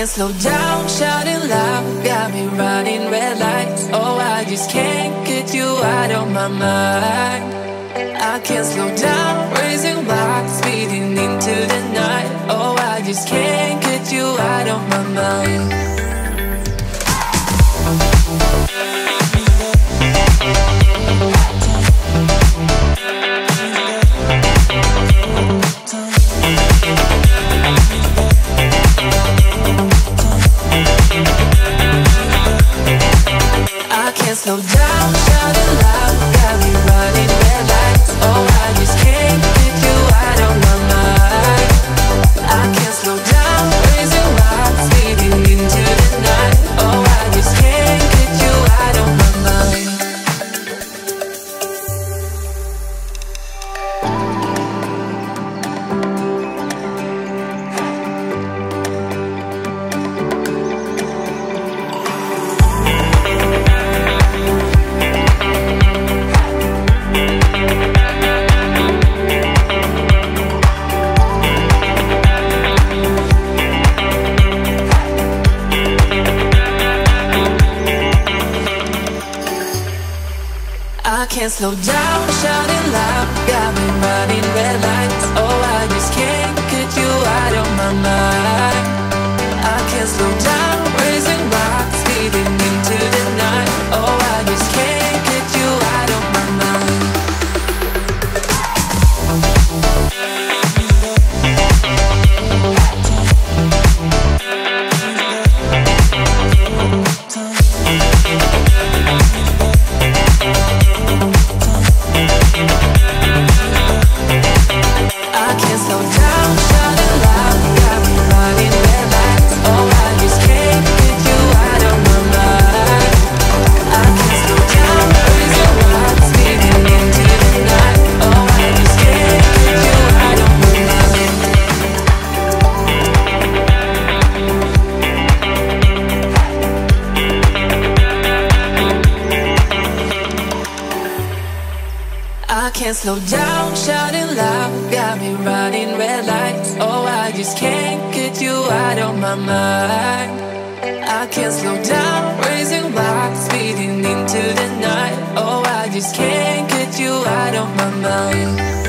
can't slow down, shouting loud, got me running red lights. Oh, I just can't get you out of my mind. I can't slow down, raising rocks, speeding into the night. Oh, I just can't get you out of my mind. I can't slow down, shouting loud, got me running red lights. Oh, I just can't get you out of my mind. I can't slow down, raising rocks, speeding into the night. Oh, I just can't get you out of my mind. I can't slow down, shouting loud, got me running red lights. Oh, I just can't get you out of my mind. I can't slow down, raising rocks, speeding into the night. Oh, I just can't get you out of my mind. I can't slow down, shouting loud, got me running red lights. Oh, I just can't get you out of my mind. I can't slow down, raising rocks, speeding into the night. Oh, I just can't get you out of my mind. I can't slow down, shouting loud, got me running red lights. Oh, I just can't get you out of my mind. I can't slow down, raising rocks, speeding into the night. Oh, I just can't get you out of my mind.